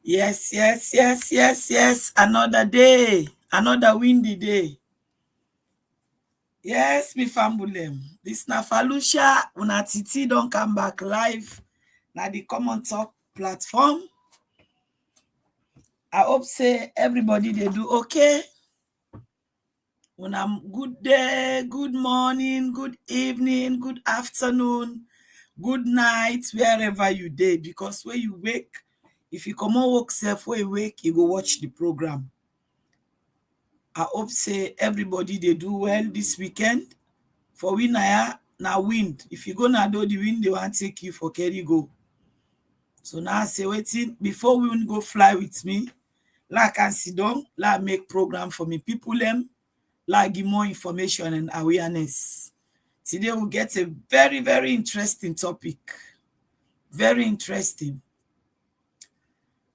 Yes. Another day, another windy day. Yes, me fambulem. This na Falusha, una titi don't come back live. Na the Komon-Tok platform. I hope say everybody they do okay. Una good day, good morning, good evening, good afternoon, good night, wherever you day. Because when you wake, if you come on work self, when you wake, you go watch the program. I hope say everybody they do well this weekend. For we now wind. If you go now do the wind, they want take you for carry go. So now I say waiting before we go fly with me. Like I sit down, like make program for me people them, like give more information and awareness. Today we'll get a very interesting topic. Very interesting.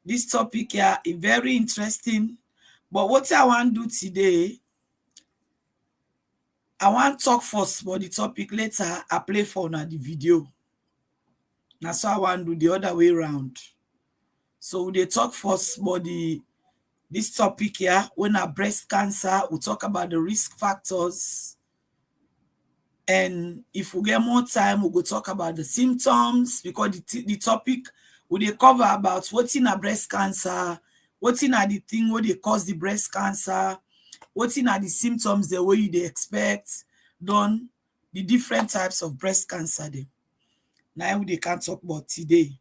This topic here is very interesting. But what I want to do today, I want to talk first about the topic later. I play for now the video. Now so I want to do the other way around. So they talk first about this topic here. When our breast cancer, we talk about the risk factors. And if we get more time, we'll go talk about the symptoms because the topic we they cover about what's in a breast cancer, what's in the thing what they cause the breast cancer, what's in the symptoms the way you they expect, done the different types of breast cancer. Now they can't talk about today.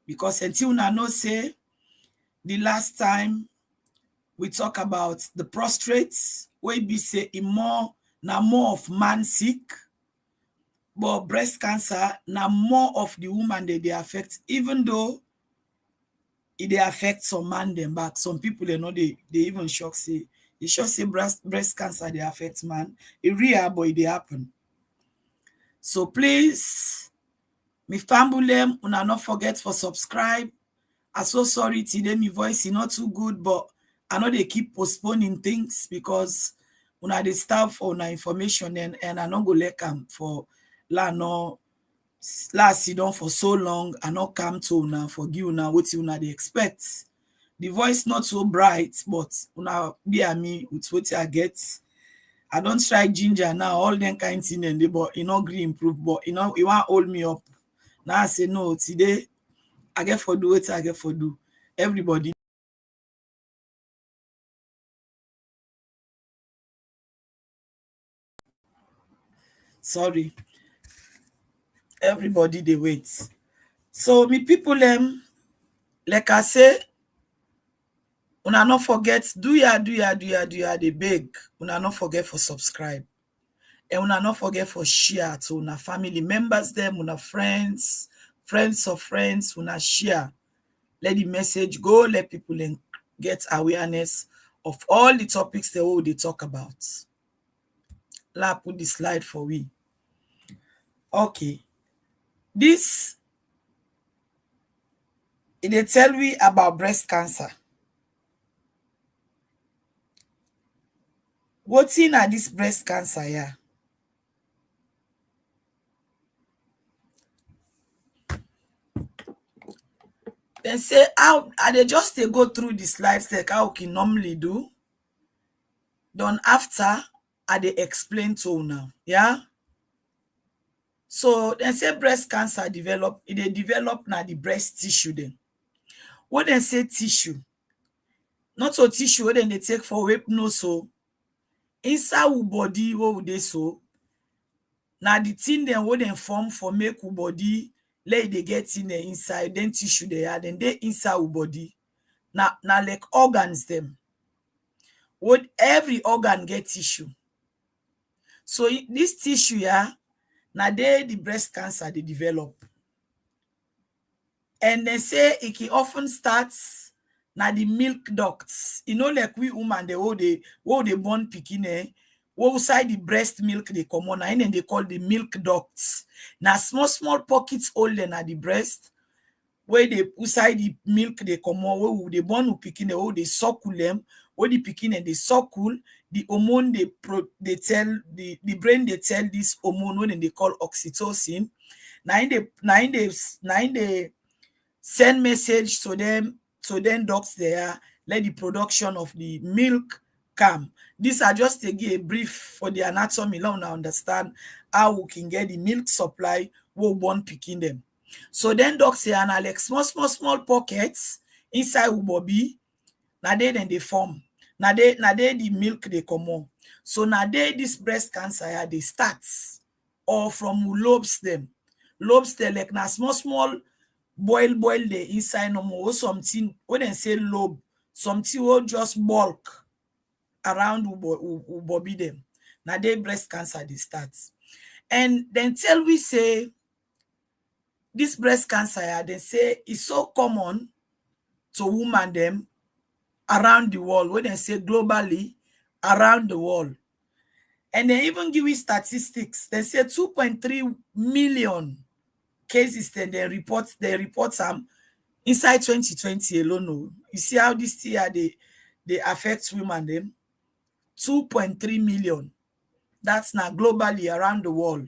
Because until now know say the last time we talk about the prostrates, where be say more of man sick. But breast cancer, now more of the woman that they affect, even though it they affect some man them back. Some people they know they even shock say breast cancer they affect man. It real but they happen. So please, me fambulem, una not forget for subscribe. I'm so sorry today my voice is not too good, but I know they keep postponing things because una they starve for una information and I not go let come for last sit down for so long and not come to una forgive una what una they expect. The voice not so bright, but una be a me with what I get. I don't try ginger now, all them kind thing and they but you know green improve, but you know you want hold me up. Now I say no, today I get for do what I get for do. Everybody. Sorry. Everybody they wait. So me people like I say, una not forget do ya they beg. Una not forget for subscribe. And una not forget for share to una family members them, una friends of friends, una share. Let the message go, let people get awareness of all the topics they talk about. Let put the slide for we. Okay. This they tell we about breast cancer. What's in this breast cancer here? Then say how they just they go through the slides like how we can normally do. Then after they explain to now. Yeah. So then say breast cancer develop, they develop now the breast tissue then. What they say tissue, not so tissue what then they take for rape no so inside our body what would they so now the thing then what they form for make our body let they get in the inside then tissue they are then they inside our body now like organs them what every organ get tissue. So this tissue yeah now the breast cancer they develop. And they say it can often starts na the milk ducts. You know, like we woman, they born pikin, what side the breast milk they come on, and then they call the milk ducts. Now small pockets older na the breast, where they inside the milk they come on, where they born with pikin, they suckle them, where the pikin and they suckle, the hormone they tell the brain they tell this hormone when they call oxytocin. Now in they send message to them So then ducts there let the production of the milk come. These are just to give a brief for the anatomy. Now understand how we can get the milk supply we born picking them. So then ducts here and like small pockets inside we body. Now they form. Now they the milk they come on. So now this breast cancer here they start or from lobes them. Lobes they like na small boil the inside no more something when they say lobe, something will just bulk around who bobby them. Now they breast cancer they start. And then tell we say this breast cancer here, they say is so common to women them around the world. When they say globally around the world. And they even give you statistics. They say 2.3 million cases then they report some inside 2020 alone. Oh. You see how this year they affect women them. 2.3 million. That's now globally around the world.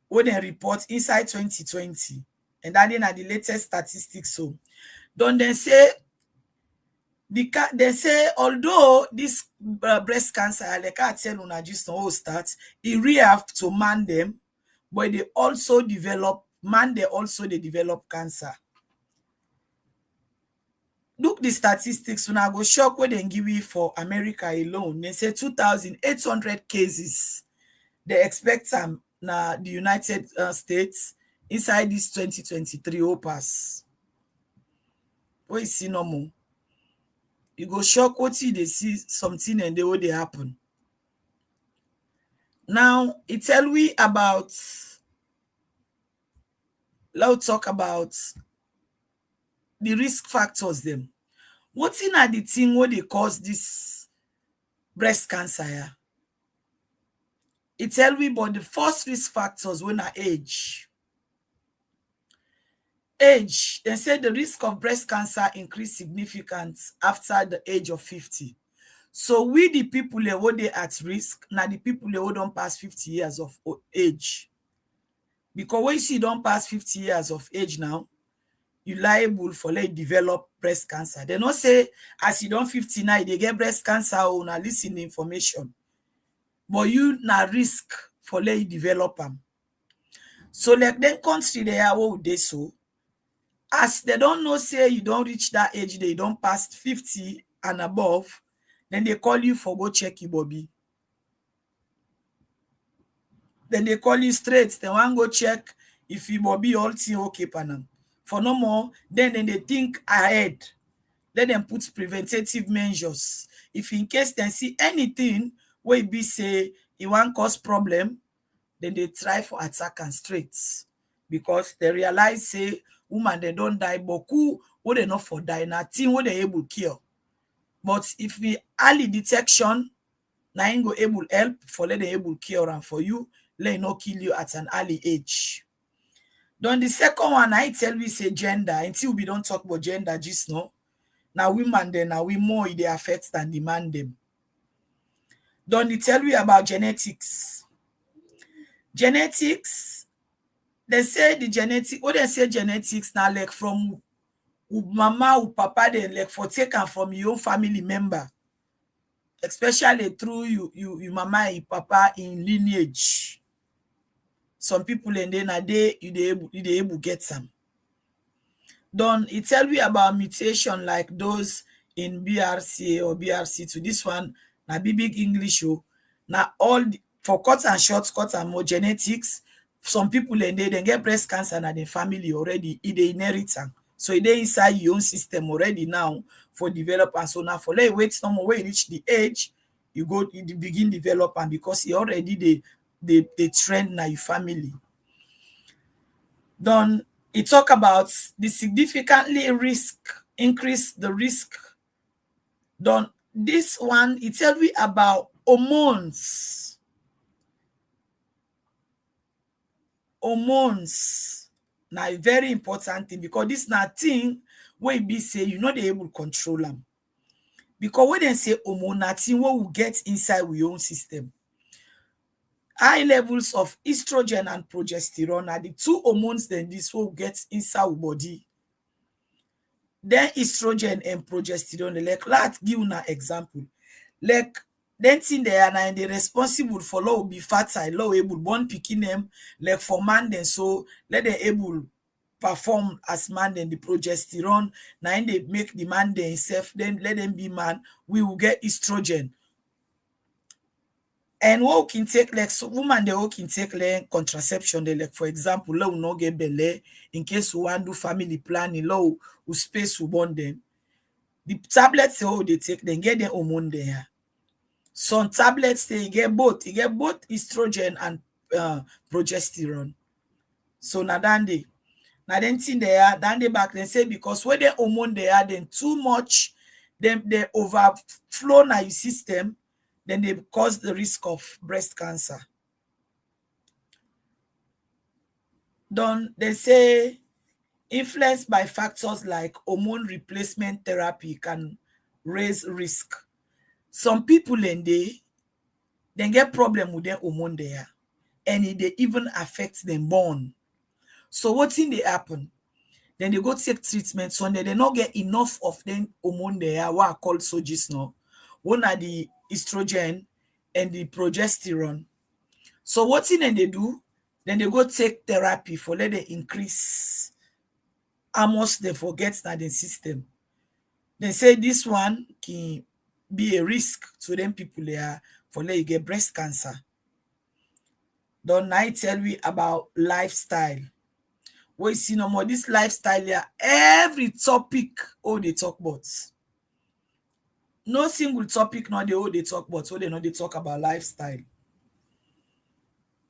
When they report inside 2020. And that is the latest statistics. So don't they say they say although this breast cancer, like I tell you, just no start, it really have to man them, but they also develop they develop cancer. Look the statistics when I go shock what they give you for America alone. They say 2,800 cases. They expect some na the United States inside this 2023 pass. What is see no more? You go shock what they see something and they happen. Now it tell we about let's talk about the risk factors them. What's in are the thing what they cause this breast cancer here? It tell we about the first risk factors when our age. Age, they say the risk of breast cancer increase significant after the age of 50. So we the people who they at risk, now the people who don't pass 50 years of age. Because when you see don't pass 50 years of age now, you liable for like develop breast cancer. They don't say as you don't 59, they get breast cancer or na listen information. But you na risk for like develop them. So like then country they are what they so. As they don't know say you don't reach that age, they don't pass 50 and above, then they call you for go check your bobby. Then they call you straight. They want go check if your bobby all thing okay panam. For no more, then they think ahead. Let them put preventative measures. If in case they see anything where be say it won't cause problem, then they try for attack and straight. Because they realize say woman they don't die, but who would they not for die? Nothing would they able cure. But if we early detection, now go able help for let them able cure and for you, let not kill you at an early age. Then the second one, I tell we say gender. Until we don't talk about gender, just no. Now women then now we more they affect than the man them. Then they tell we about genetics. Genetics, they say the genetic, what they say genetics now like from mama or papa then like for taken from your own family member. Especially through you mama and papa in lineage. Some people and then a day you able get some. Then it tell you about mutation like those in BRCA or BRC2. This one na big English show. Now all for cut and short, cut and more genetics. Some people and they get breast cancer in their family already. They inherit them. So they inside your own system already now for develop and so now for let wait some more when you reach the age you begin develop and because you already they trend na your family. Then it talk about the significantly increase the risk. Then this one it tell me about hormones. Hormones now a very important thing because this na thing where be say you know they able control them. Because when they say hormone, na thing what will get inside your own system. High levels of estrogen and progesterone are the two hormones then this will get inside our body. then estrogen and progesterone. Like let's give an example. Like then thing they are now they responsible for law be fertile, law able born picking them like for man then so let them able perform as man then the progesterone now they make the man then himself then let them be man we will get estrogen. And what we can take like so woman they all can take like contraception they like for example law will not get belly in case we want do family planning law who space we born them. The tablets they take then get their hormone there. Some tablets they get both. You get both estrogen and progesterone. So now then thing they are then they back then say because when the hormone they are then too much, then they overflow na your system, then they cause the risk of breast cancer. Then they say influenced by factors like hormone replacement therapy can raise risk. Some people in they get problem with their hormone there, and they even affect them born. So what thing they happen? Then they go take treatment, so they not get enough of them hormone there, what are called just now. One are the estrogen and the progesterone. So what thing then they do? Then they go take therapy for let them increase how much they forget that the system. They say this one can be a risk to them people there for let you get breast cancer. Don't I tell we about lifestyle? We see no more this lifestyle here. Every topic all they talk about. No single topic not the all they talk about. So they know they talk about lifestyle.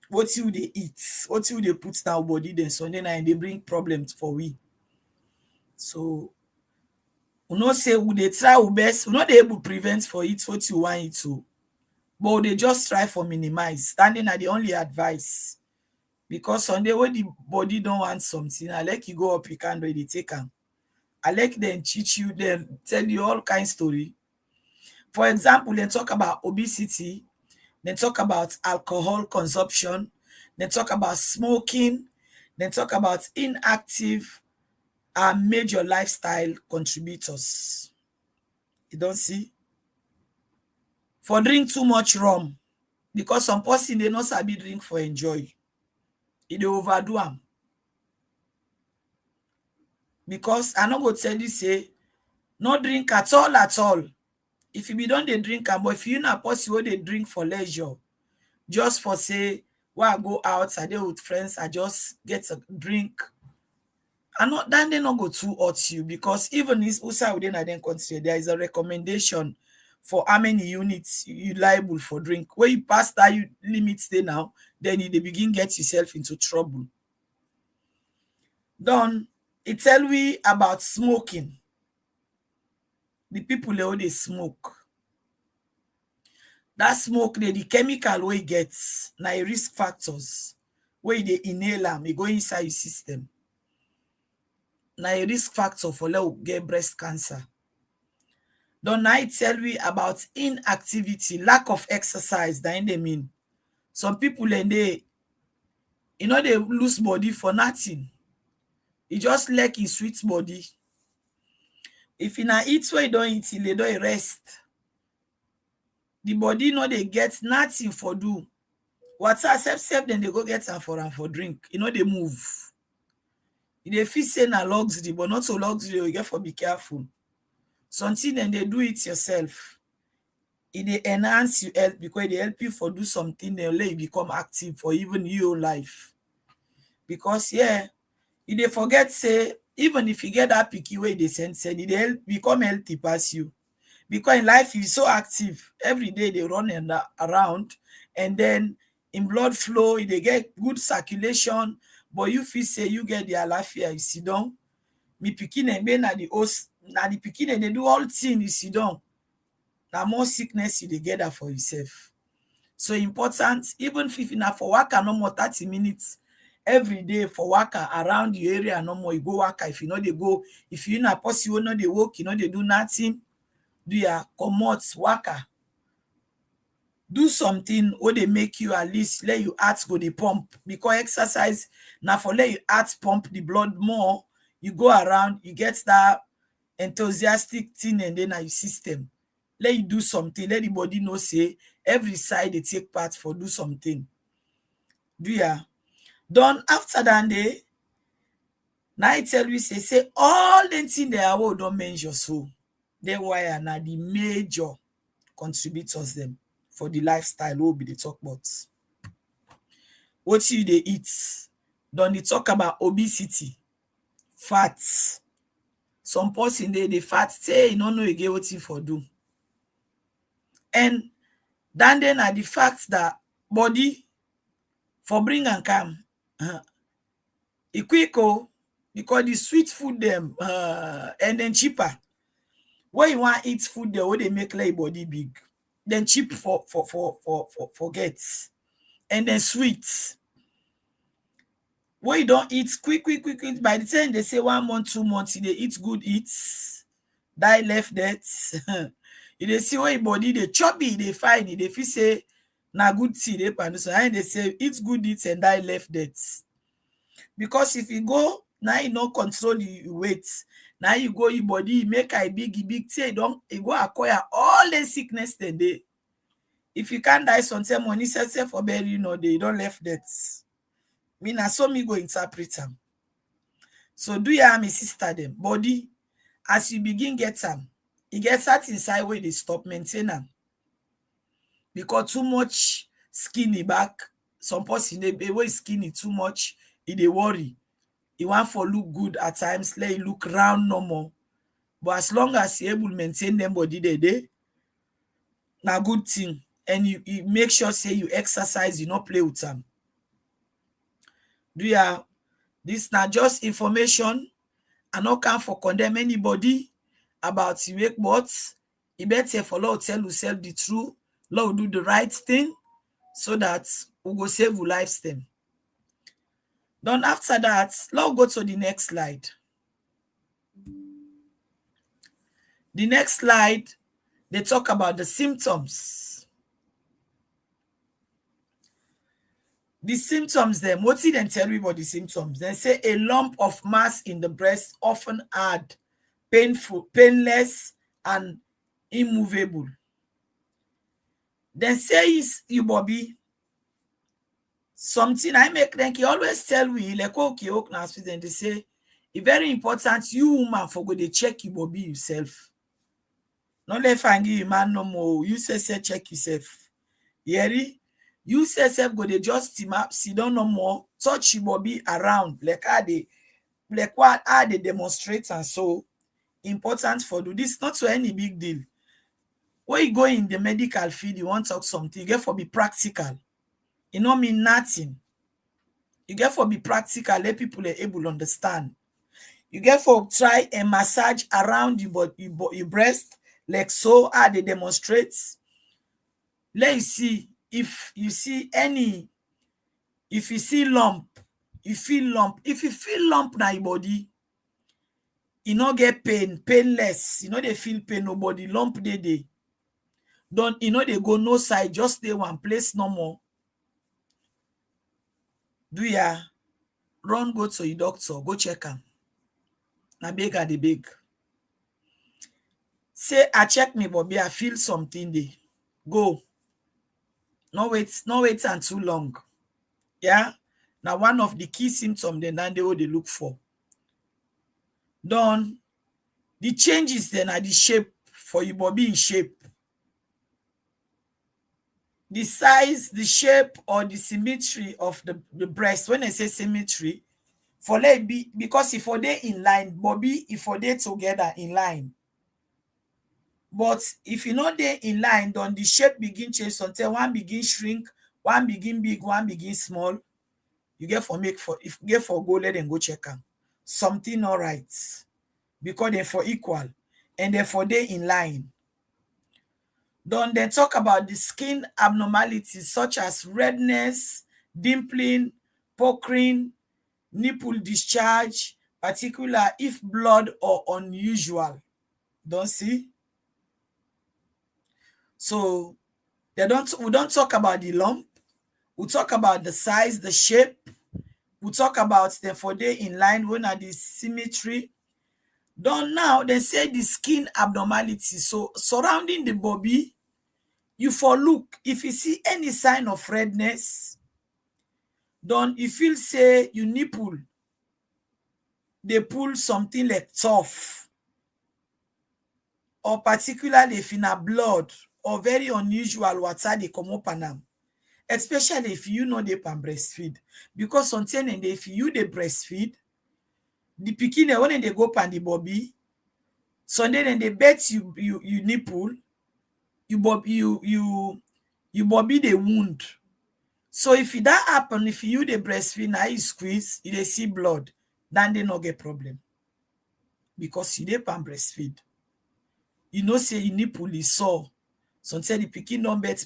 What you they eat, what you they put down body, then Sunday night they bring problems for we. So we not say we they try our best, we not able to prevent for it what you want it to. But they just try for minimize. Standing at the only advice. Because Sunday when the body don't want something, I like you go up, you can't really take them. I like them cheat you, then tell you all kinds of story. For example, they talk about obesity, they talk about alcohol consumption, they talk about smoking, they talk about inactive and major lifestyle contributors. You don't see? For drink too much rum, because some person they not sabi drink for enjoy. They overdo them. Because I not go tell you say no drink at all at all. If you be done they drink but if you not possible they drink for leisure, just for say why I go out I dey with friends I just get a drink. And not then they not go too hurt you because even this outside within I then consider there is a recommendation for how many units you liable for drink. When you pass that you limits there now, then you they begin get yourself into trouble. Then it tell we about smoking. The people they smoke. That smoke the chemical we get na risk factors where they inhale them, they go inside your system. Na a risk factor for let get breast cancer. Then I tell we about inactivity, lack of exercise. That they mean some people and they they lose body for nothing. It just like in sweet body. If you na eat where you don't eat, they don't rest. The body they get nothing for do. Water self then they go get some for drink. They move. They feel say na luxury, but not so luxury. You get for be careful. Something then they do it yourself. They enhance your health because they help you for do something. They let you become active for even your life. Because they forget say even if you get that picky way they send they help become healthy past you. Because in life you're so active every day they run around and then in blood flow they get good circulation, but you feel say you get the alafia you sit down. Me pikin and be na the host na the pikin and they do all things you sit down. Now more sickness you they get that for yourself. So important, even if you na for waka no more 30 minutes every day for waka around the area no more you go waka. If you know they go, if you not possible no they walk, they do nothing. Do ya comot waka, do something where they make you at least let your heart go the pump, because exercise now for let your heart pump the blood more. You go around, you get that enthusiastic thing and then your system. Let you do something, let the body know say every side they take part for do something. Do ya? Done after that day, now I tell you say all the thing they are don't mention so. They why now the major contributors them for the lifestyle will be the talk about. What you they eat? Don't they talk about obesity, fat? Some person they fat say you don't know again what you for do. And then are the fact that body for bring and come e quick because the sweet food them and then cheaper. When you want eat food there, where they make like body big, then cheap for gets, and then sweet. When you don't eat quick, by the time they say 1 month, 2 months, they eat good eats, die left that. They see where your body they chubby, they fine, they feel say na good tea they pan so and they say eat good eats and die left that. Because if you go now you no control your weight, now you go your body make a big say don't you go acquire all the sickness then they. If you can't die sometimes money say for bury they don't left that. Me na so me go interpret them. So do ya my sister them body as you begin get them, you get that inside where they stop maintaining. Because too much skinny back, some person they way skinny too much, they worry. You want for look good at times, let you look round no more. But as long as you able to maintain them body they na good thing. And you make sure say you exercise, you not play with them. Do ya? This not just information. I no can for condemn anybody about you make but you better follow tell yourself the truth. Lord do the right thing so that we go save your lives them. Then after that, let's go to the next slide. The next slide, they talk about the symptoms. The symptoms them, what did they tell you about the symptoms? They say a lump of mass in the breast, often hard, painful, painless, and immovable. Then say is you Bobby. Something I make them always tell we like okay, then they say it's very important you woman for go they check you Bobby yourself. Not let find you man no more. You say check yourself. Yeri, you say go they just team up, sit down no more, touch you Bobby around like how they demonstrate and so important for do this not to any big deal. When you go in the medical field, you want to talk something, you get for be practical. It don't mean nothing. You get for be practical, let people are able to understand. You get for try a massage around your breast, like so how they demonstrate. Let you see if you see any, if you see lump, you feel lump. If you feel lump in your body, you no get pain, painless. You know they feel pain, nobody lump they. Don't you know they go no side, just stay one place no more. Do ya run go to your doctor, go check am. Na big at the big. Say I check me, Bobby, I feel something there. Go. No wait and too long. Yeah. Now one of the key symptoms then they what they look for. Done. The changes then are the shape for your Bobby in shape. The size, the shape, or the symmetry of the breast. When I say symmetry, for let be because if for they in line, Bobby, if for they together in line. But if you know they in line, then the shape begin change until one begin shrink, one begin big, one begin small. You get for make for if you get for go, let them go check them. Something all right. Because they're for equal and therefore they in line. Then they talk about the skin abnormalities such as redness, dimpling, puckering, nipple discharge, particular if blood or unusual. Don't see? So we don't talk about the lump. We talk about the size, the shape. We talk about the for they in line when are the symmetry. Then now they say the skin abnormality. So surrounding the body, you for look. If you see any sign of redness, then you feel say you nipple, they pull something like tough, or particularly if in a blood or very unusual water they come up and am. Especially if you know they can breastfeed. Because sometimes if you they breastfeed, the pikin when they go pan the bobby, Sunday then they bet you nipple, you bobby the wound. So if that happen, if you the breastfeed now you squeeze, you dey see blood, then they no get problem. Because you dey pan breastfeed. You know say your nipple is sore. Sometimes the pikin don bet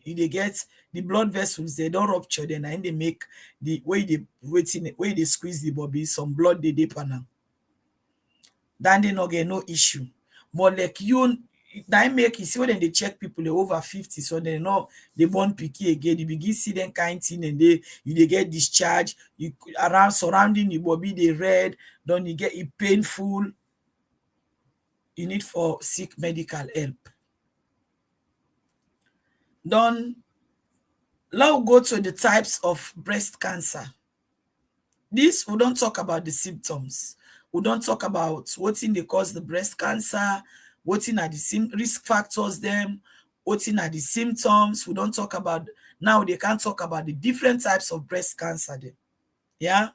you dey get the blood vessels, they don't rupture, then and they make the way they waiting, way they squeeze the bobby, some blood they dey pan am. Then they no get no issue. But like you, that make you see when they check people they over 50, so they know they born picky again. You begin see them kind thing and they get discharged. You around surrounding the body they red, then you get it painful. You need for seek medical help. Then now go to the types of breast cancer. This we don't talk about the symptoms. We don't talk about what in they cause the breast cancer, what in are the risk factors them, what in are the symptoms. We don't talk about now they can't talk about the different types of breast cancer then. Yeah.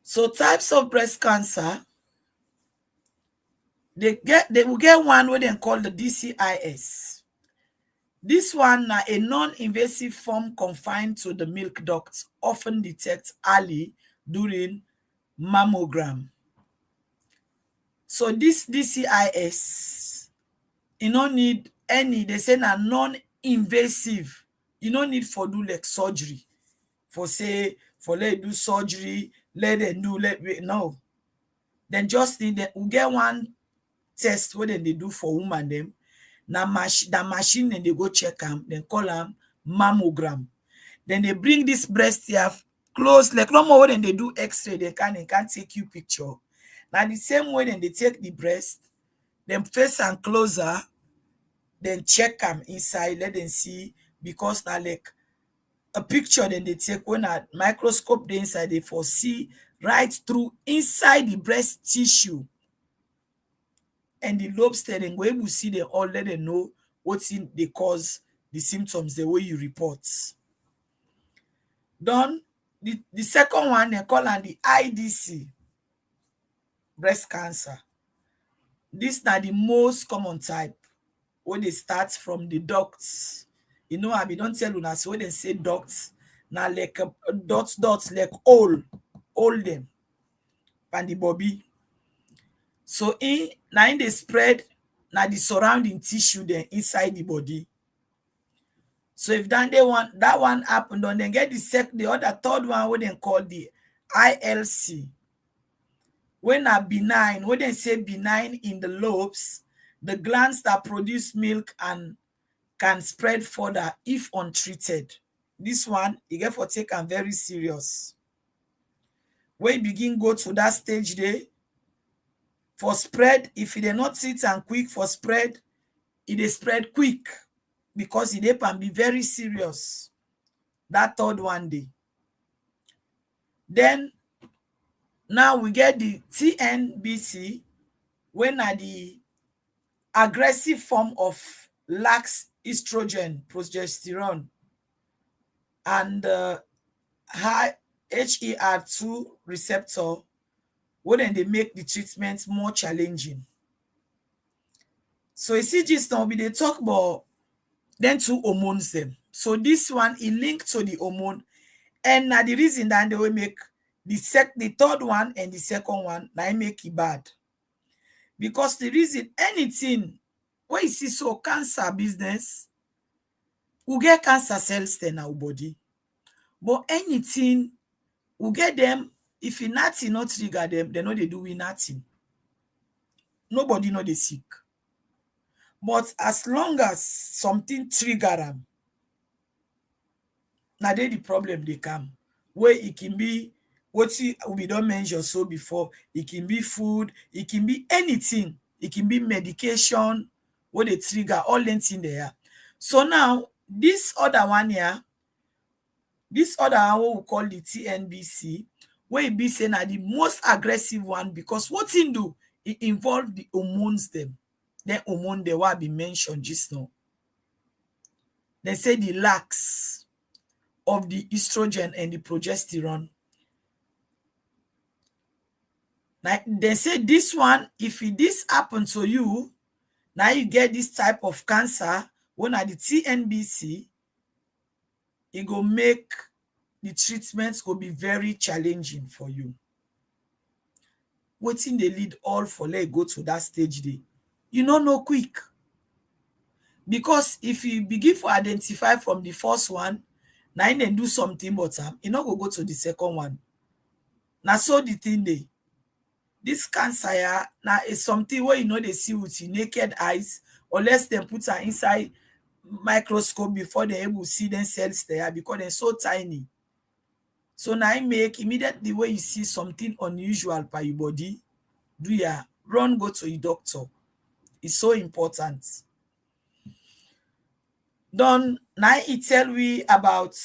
So types of breast cancer, they will get one what they call the DCIS. This one na a non-invasive form confined to the milk duct, often detected early during mammogram. So this DCIS, you don't need any, they say na non-invasive. You don't need for do like surgery. For say, for let do surgery, let them do, no. Then just need we get one test what they do for woman them. Na that machine and they go check them, then call them mammogram. Then they bring this breast here close, like no more when they do x-ray, they can't take you picture. Now the same way then they take the breast, then face and closer, then check them inside, let them see, because now like a picture then they take when a microscope the inside, they foresee right through inside the breast tissue. And the lobes then go able to see them all, let them know what's in they cause the symptoms the way you report. Then the second one they call on the IDC breast cancer. This na the most common type when they start from the ducts. You know, I don't tell you now, so when they say ducts, now like dots, like all them and the bobby. So now they spread now the surrounding tissue then inside the body. So if then they want that one happen, then they get the other third one what they call the ILC. When are benign, when they say benign in the lobes, the glands that produce milk and can spread further if untreated. This one, you get for take and very serious. When you begin go to that stage there, for spread, if it not sit and quick for spread, it is spread quick because it can be very serious. That third one day. Then now we get the TNBC, when are the aggressive form of lax estrogen, progesterone, and high HER2 receptor, when they make the treatment more challenging. So you see just now they talk about then two hormones them. So this one is linked to the hormone, and now the reason that they will make the third one and the second one now make it bad. Because the reason anything when you see so cancer business, we get cancer cells in our body. But anything, we get them, if nothing not trigger them, they know they do nothing. Nobody know they sick. But as long as something trigger them, now they the problem they come. where it can be what we don't mention so before. It can be food, it can be anything, it can be medication, what they trigger, all that in there. So now this other one here, this other one what we call the TNBC, where it be saying are the most aggressive one, because what it do, it involve the hormones them. The hormone they will be mentioned just now. They say the lacks of the estrogen and the progesterone. Now they say this one, if this happen to you, now you get this type of cancer, when at the TNBC, it go make the treatments go be very challenging for you. Waiting they lead all for let go to that stage day. You know quick. Because if you begin to identify from the first one, now you then do something but you not go to the second one. Now so the thing they this cancer now is something where they see with your naked eyes, unless they put her inside microscope before they able to see them cells there, because they're so tiny. So now I make immediately when you see something unusual by your body, do ya run go to your doctor. It's so important. Then now it tell we about,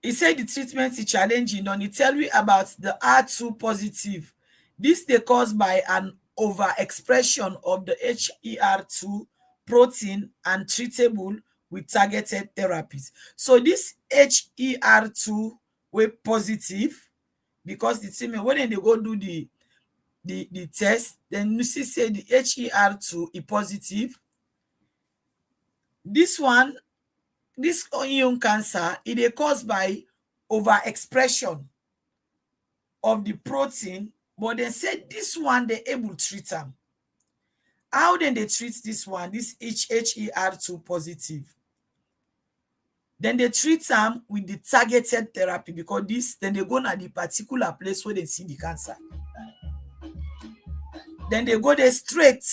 he said the treatment is challenging. Then he tell we about the R2 positive. This they caused by an overexpression of the HER2 protein and treatable with targeted therapies. So this HER2 were positive, because the treatment when they go do the test, then you see say the HER2 is positive. This one, this immune cancer, it is caused by overexpression of the protein, but they said this one they able to treat them. How then they treat this one, this HER2 positive? Then they treat them with the targeted therapy, because this, then they go to the particular place where they see the cancer. Then they go there straight,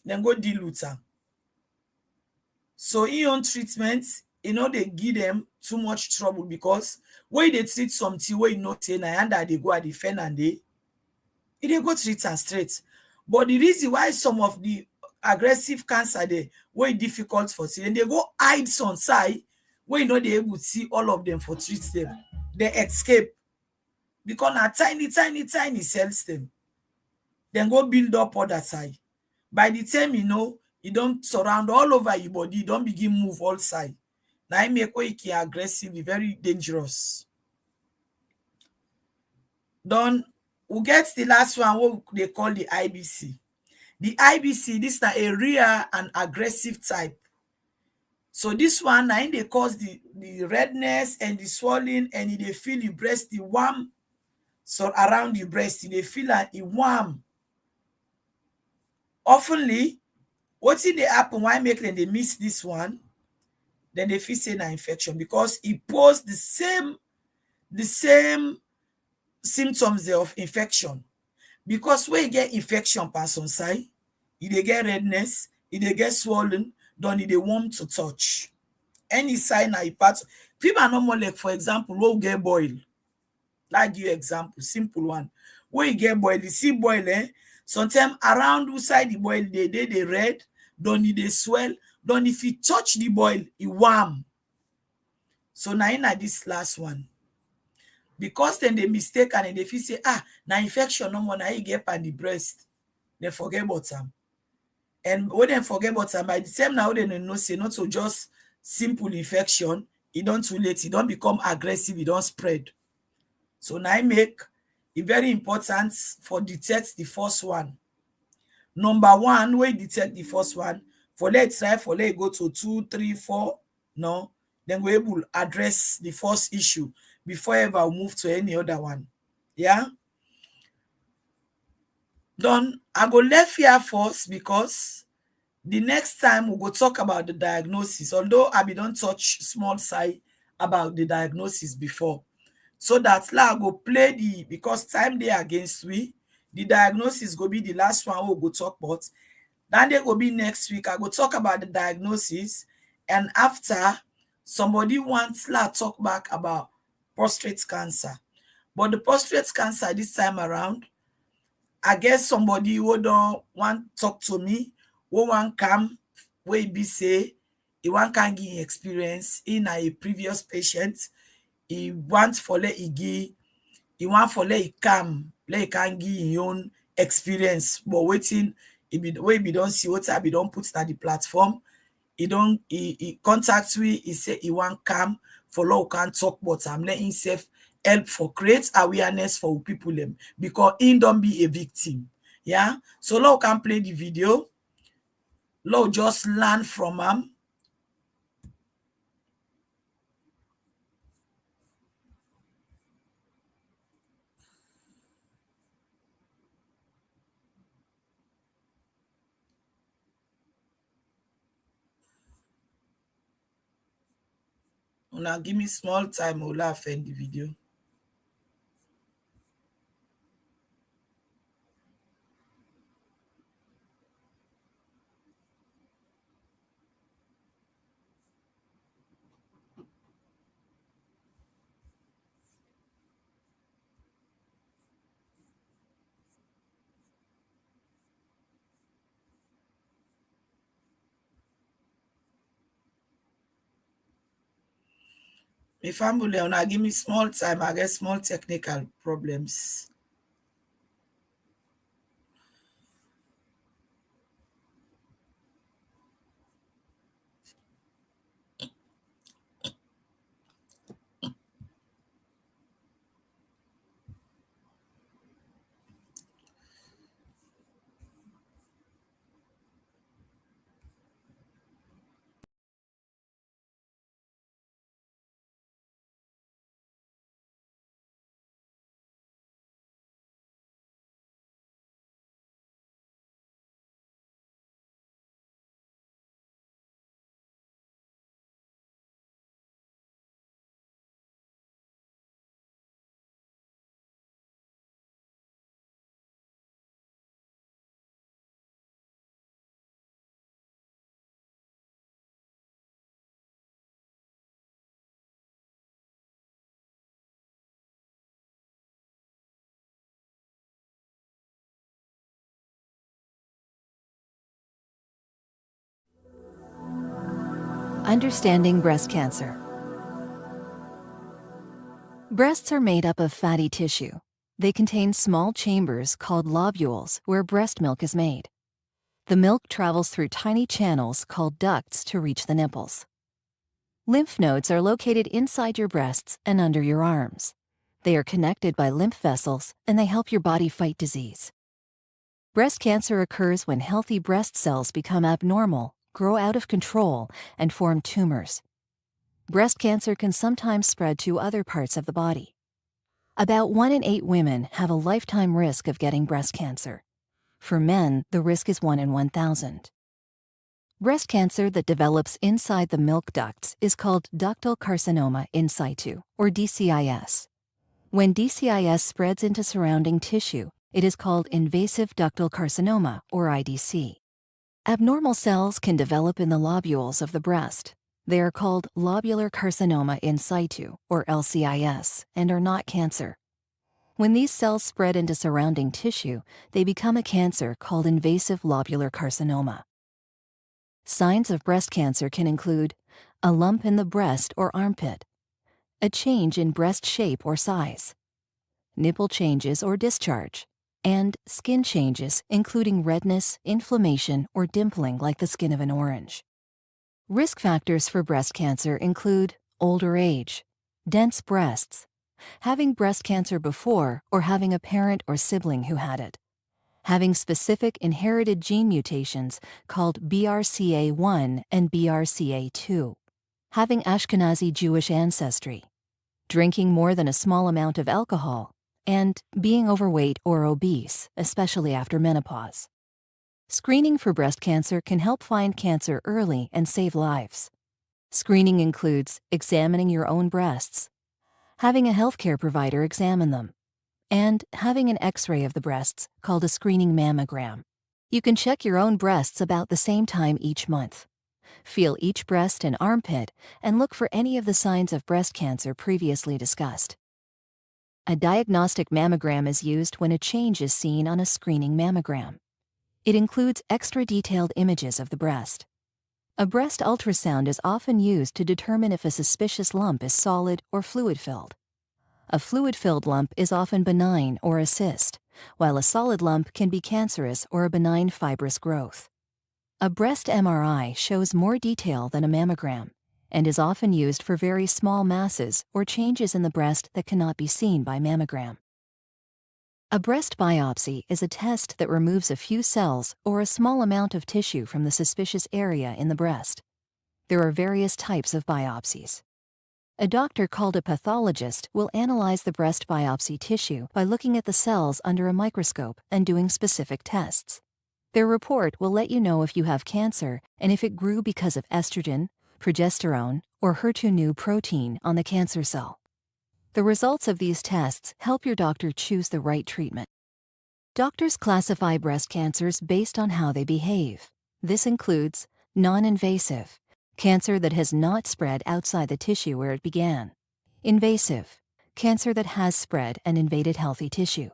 then go deal with them. So immune treatment, they give them too much trouble, because when they treat something where say and they go at the fen and they go treat them straight. But the reason why some of the aggressive cancer they way difficult for see, and they go hide some side where they able to see all of them for treat them. They escape because na tiny cells them. Then go build up other side. By the time you don't surround all over your body, you don't begin move all side. Now I make way aggressive, very dangerous. Then we get the last one, what they call the IBC. The IBC, this is a rare and aggressive type. So this one, now they cause the redness and the swelling, and they feel your breast, the warm, so around your breast, they feel like it warm. Oftenly, what did they happen? Why make them they miss this one? Then they feel say an infection, because it poses the same symptoms of infection. Because when you get infection pass on side, they get redness, they get swollen, then they warm to touch. Any sign are part. People are normal, like for example, who get boil. Like you example, simple one. When you get boil, you see boil, sometimes around inside the boil, they red, then they swell, then if you touch the boil, it warm. So now in this last one, because then they mistake and they feel say, now infection no more, now you get on the breast, they forget about them. And when they forget about them, by the time now they know say not so just simple infection, it don't too late, it don't become aggressive, it don't spread. So now I make it very important for detect the first one. Number one, we detect the first one, for let's try for let go to 2, 3, 4, no, then we able address the first issue before ever move to any other one. Yeah. Then I go left here first, because the next time we go talk about the diagnosis, although I don't touch small side about the diagnosis before. So that's I go play because time they against we, the diagnosis go be the last one we'll go talk about. Then they go be next week. I go talk about the diagnosis, and after somebody wants to talk back about prostate cancer. But the prostate cancer this time around, I guess somebody who don't want talk to me, who want come, where be say, he want can give experience in a previous patient. He want for let he want for let he come, let he can give his own experience. But waiting, he be don't see what I be don't put at the platform. He contact me, he say he want come for law can talk, but I'm letting himself help for create awareness for people them because he don't be a victim. Yeah. So law can play the video. Law just learn from him. Now give me small time, I'll laugh in the video. My family, now give me small time, I get small technical problems. Understanding breast cancer. Breasts are made up of fatty tissue. They contain small chambers called lobules where breast milk is made. The milk travels through tiny channels called ducts to reach the nipples. Lymph nodes are located inside your breasts and under your arms. They are connected by lymph vessels and they help your body fight disease. Breast cancer occurs when healthy breast cells become abnormal, grow out of control, and form tumors. Breast cancer can sometimes spread to other parts of the body. About 1 in 8 women have a lifetime risk of getting breast cancer. For men, the risk is 1 in 1,000. Breast cancer that develops inside the milk ducts is called ductal carcinoma in situ, or DCIS. When DCIS spreads into surrounding tissue, it is called invasive ductal carcinoma, or IDC. Abnormal cells can develop in the lobules of the breast. They are called lobular carcinoma in situ, or LCIS, and are not cancer. When these cells spread into surrounding tissue, they become a cancer called invasive lobular carcinoma. Signs of breast cancer can include a lump in the breast or armpit, a change in breast shape or size, nipple changes or discharge, and skin changes including redness, inflammation, or dimpling like the skin of an orange. Risk factors for breast cancer include older age, dense breasts, having breast cancer before or having a parent or sibling who had it, having specific inherited gene mutations called BRCA1 and BRCA2, having Ashkenazi Jewish ancestry, drinking more than a small amount of alcohol, and being overweight or obese, especially after menopause. Screening for breast cancer can help find cancer early and save lives. Screening includes examining your own breasts, having a healthcare provider examine them, and having an X-ray of the breasts called a screening mammogram. You can check your own breasts about the same time each month. Feel each breast and armpit and look for any of the signs of breast cancer previously discussed. A diagnostic mammogram is used when a change is seen on a screening mammogram. It includes extra detailed images of the breast. A breast ultrasound is often used to determine if a suspicious lump is solid or fluid-filled. A fluid-filled lump is often benign or a cyst, while a solid lump can be cancerous or a benign fibrous growth. A breast MRI shows more detail than a mammogram and is often used for very small masses or changes in the breast that cannot be seen by mammogram. A breast biopsy is a test that removes a few cells or a small amount of tissue from the suspicious area in the breast. There are various types of biopsies. A doctor called a pathologist will analyze the breast biopsy tissue by looking at the cells under a microscope and doing specific tests. Their report will let you know if you have cancer and if it grew because of estrogen, progesterone, or HER2/neu protein on the cancer cell. The results of these tests help your doctor choose the right treatment. Doctors classify breast cancers based on how they behave. This includes non-invasive, cancer that has not spread outside the tissue where it began; invasive, cancer that has spread and invaded healthy tissue;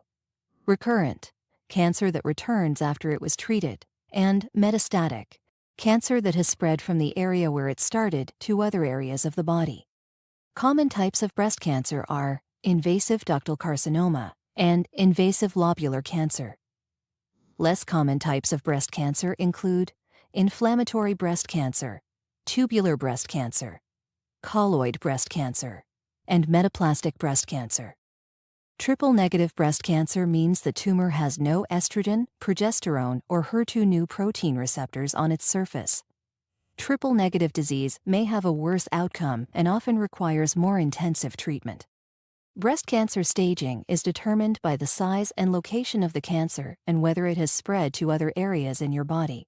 recurrent, cancer that returns after it was treated; and metastatic, cancer that has spread from the area where it started to other areas of the body. Common types of breast cancer are invasive ductal carcinoma and invasive lobular cancer. Less common types of breast cancer include inflammatory breast cancer, tubular breast cancer, colloid breast cancer, and metaplastic breast cancer. Triple-negative breast cancer means the tumor has no estrogen, progesterone, or HER2/neu protein receptors on its surface. Triple-negative disease may have a worse outcome and often requires more intensive treatment. Breast cancer staging is determined by the size and location of the cancer and whether it has spread to other areas in your body.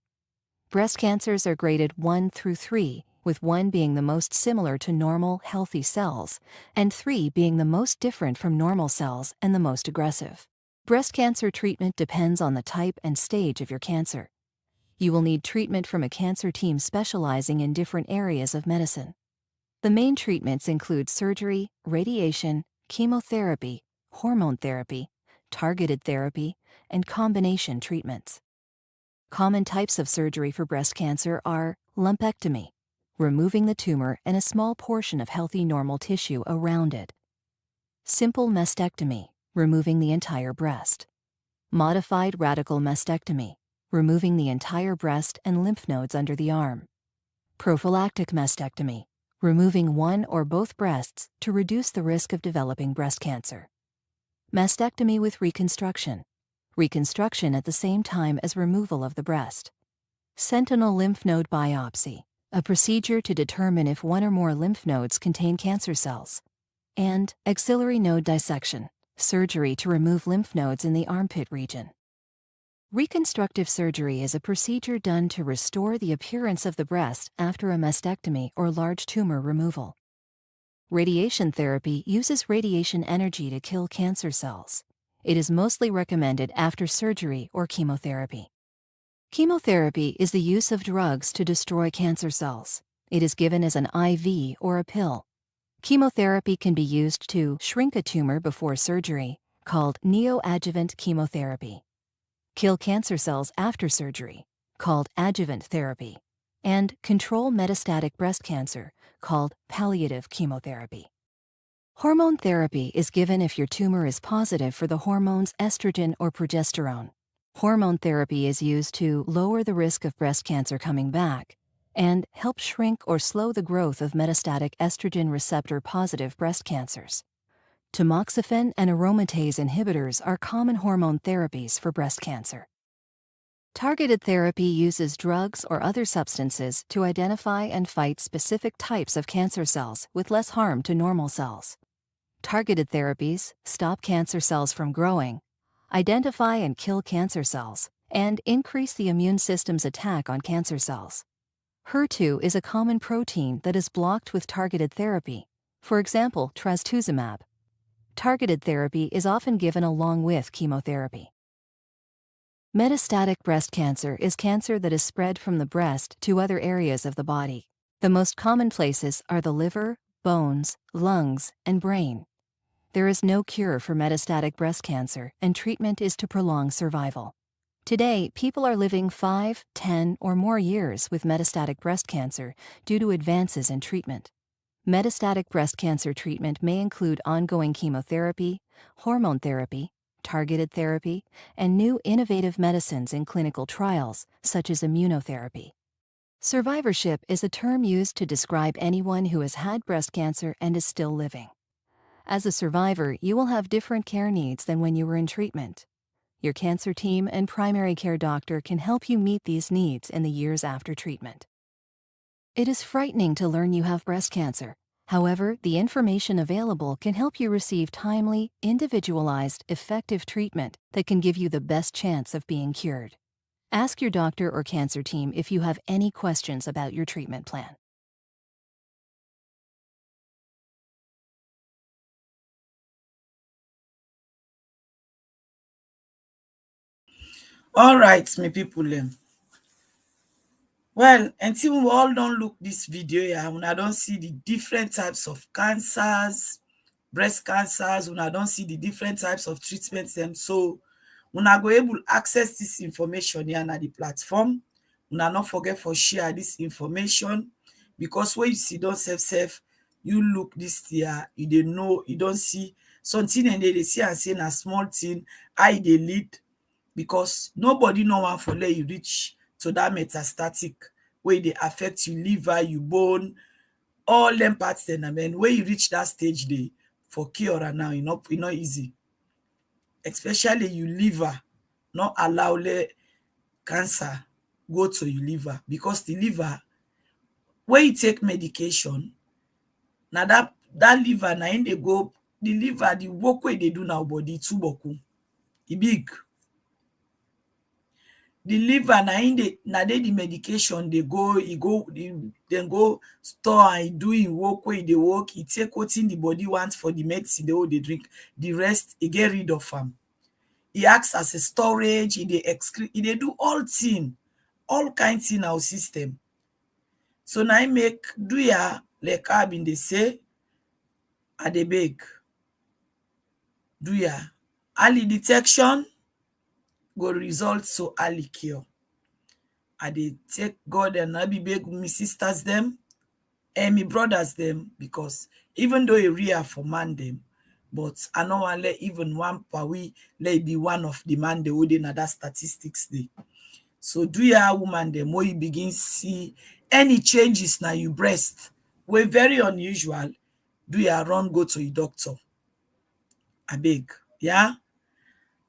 Breast cancers are graded 1 through 3, with 1 being the most similar to normal, healthy cells, and 3 being the most different from normal cells and the most aggressive. Breast cancer treatment depends on the type and stage of your cancer. You will need treatment from a cancer team specializing in different areas of medicine. The main treatments include surgery, radiation, chemotherapy, hormone therapy, targeted therapy, and combination treatments. Common types of surgery for breast cancer are lumpectomy, removing the tumor and a small portion of healthy normal tissue around it; simple mastectomy, removing the entire breast; modified radical mastectomy, removing the entire breast and lymph nodes under the arm; prophylactic mastectomy, removing one or both breasts to reduce the risk of developing breast cancer; mastectomy with reconstruction, reconstruction at the same time as removal of the breast; sentinel lymph node biopsy, a procedure to determine if one or more lymph nodes contain cancer cells; and axillary node dissection, surgery to remove lymph nodes in the armpit region. Reconstructive surgery is a procedure done to restore the appearance of the breast after a mastectomy or large tumor removal. Radiation therapy uses radiation energy to kill cancer cells. It is mostly recommended after surgery or chemotherapy. Chemotherapy is the use of drugs to destroy cancer cells. It is given as an IV or a pill. Chemotherapy can be used to shrink a tumor before surgery, called neoadjuvant chemotherapy; kill cancer cells after surgery, called adjuvant therapy; and control metastatic breast cancer, called palliative chemotherapy. Hormone therapy is given if your tumor is positive for the hormones estrogen or progesterone. Hormone therapy is used to lower the risk of breast cancer coming back and help shrink or slow the growth of metastatic estrogen receptor-positive breast cancers. Tamoxifen and aromatase inhibitors are common hormone therapies for breast cancer. Targeted therapy uses drugs or other substances to identify and fight specific types of cancer cells with less harm to normal cells. Targeted therapies stop cancer cells from growing, identify and kill cancer cells, and increase the immune system's attack on cancer cells. HER2 is a common protein that is blocked with targeted therapy, for example, trastuzumab. Targeted therapy is often given along with chemotherapy. Metastatic breast cancer is cancer that is spread from the breast to other areas of the body. The most common places are the liver, bones, lungs, and brain. There is no cure for metastatic breast cancer, and treatment is to prolong survival. Today, people are living 5, 10, or more years with metastatic breast cancer due to advances in treatment. Metastatic breast cancer treatment may include ongoing chemotherapy, hormone therapy, targeted therapy, and new innovative medicines in clinical trials, such as immunotherapy. Survivorship is a term used to describe anyone who has had breast cancer and is still living. As a survivor, you will have different care needs than when you were in treatment. Your cancer team and primary care doctor can help you meet these needs in the years after treatment. It is frightening to learn you have breast cancer. However, the information available can help you receive timely, individualized, effective treatment that can give you the best chance of being cured. Ask your doctor or cancer team if you have any questions about your treatment plan. All right, my people. Well, until we all don't look this video here, when I don't see the different types of cancers, breast cancers, when I don't see the different types of treatments, and so when I go able to access this information here on the platform, when I not forget for share this information, because when you see don't self, you look this here, you don't know, you don't see something, and they see and say a small thing, I they lead, because nobody no one for let you reach to that metastatic where they affect you liver, you bone, all them parts. Then I mean, when you reach that stage, they for cure right now, it's not easy. Especially you liver, not allow the cancer go to your liver, because the liver, when you take medication, now that liver now in they go, the liver, the work way they do now body too boku. E big. The liver na dey the medication dey go, dem go store and do im work wey e dey work, e take wetin the body want for the medicine dey drink, the rest e get rid of am. E acts as a storage, e dey excrete, e dey do all kind thing our system. So na im make do ya like I bin dey say, I dey beg, do ya early detection go result to early cure. I dey take God and I be beg me sisters them and me brothers them, because even though a real for man them, but I no want let even one per we let be one of the man they would in other statistics day. So do ya woman them when you begin see any changes now you breast, we very unusual, do ya run go to your doctor. I beg. Yeah.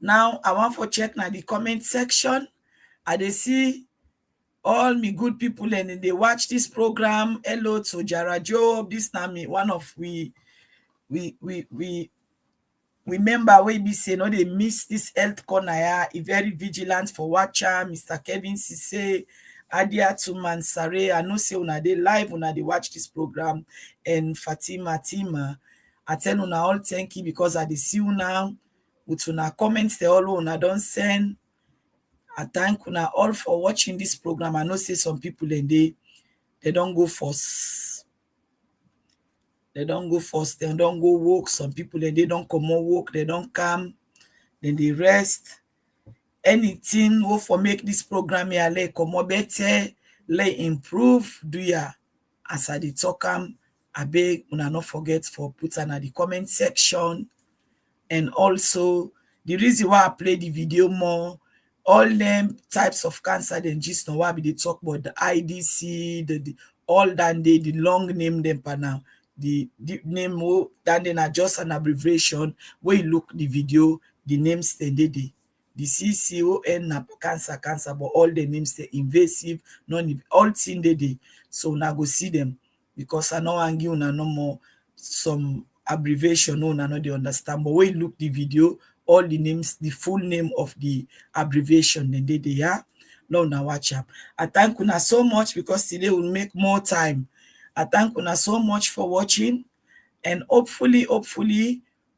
Now I want for check now the comment section. I dey see all me good people and they watch this program. Hello to Jara Job. This now me one of we member we be say no they miss this health corner. He very vigilant for watcher. Mr. Kevin Sise, Adia to Mansare. I know say una they live una they watch this program, and Fatima Tima. I tell una all thank you, because I dey see you now with una comments they all una don't send. I thank una all for watching this program. I know say some people and they don't go first. They don't go first. They don't go walk. Some people and they don't come on walk. They don't come. Then they rest. Anything who for make this program here like come on better, like improve, do ya as I dey talk I beg una not forget for put at the comment section. And also the reason why I play the video more, all them types of cancer then just know why we they talk about the IDC, the all that they the long name them per now. The name that then are just an abbreviation. When you look the video, the names then they the CCON na cancer, but all the names they invasive, non all thing they. So now go see them, because I know I'm giving no more some abbreviation, no, I know they understand. But when you look the video, all the names, the full name of the abbreviation, then they are. No, now watch up. I thank you so much, because today will make more time. I thank you so much for watching, and hopefully,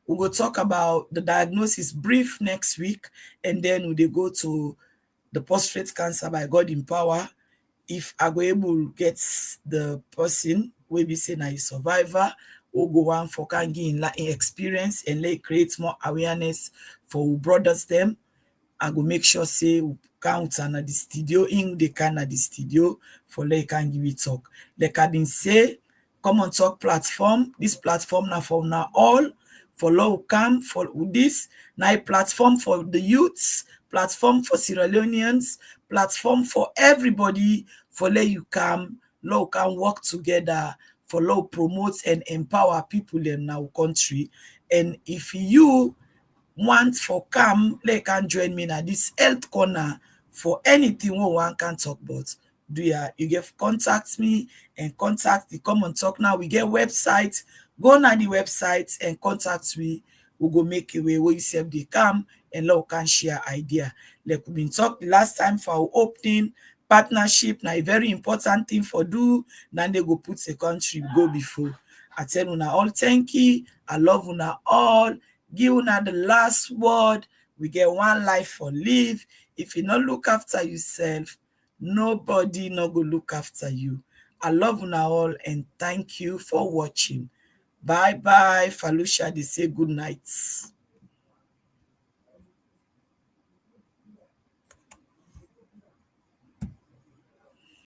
we will talk about the diagnosis brief next week, and then we will go to the prostate cancer by God in power. If I go able get the person wey be say na a survivor, who go on for can gain experience and let create more awareness for brothers them, I go make sure say we count na the studio in the can at the studio for like can give it talk. Like I been say, Komon-Tok platform. This platform now for now all for low come for this now a platform for the youths, platform for Sierra Leoneans, platform for everybody for let you come, low can work together for low promote and empower people in our country. And if you want for come, like can join me na this health corner for anything wey one can talk about. Do ya? You get contact me and contact the Komon-Tok. Now we get website. Go na the website and contact me. We go make a way where you sef dey come and now can share idea. Like we been talk the last time for our opening partnership. Now a very important thing for do. Now they go put a country go before. I tell una all thank you. I love una all. Give una the last word. We get one life for live. If you not look after yourself, nobody not go look after you. I love una all and thank you for watching. Bye bye. Falusha, they say good night.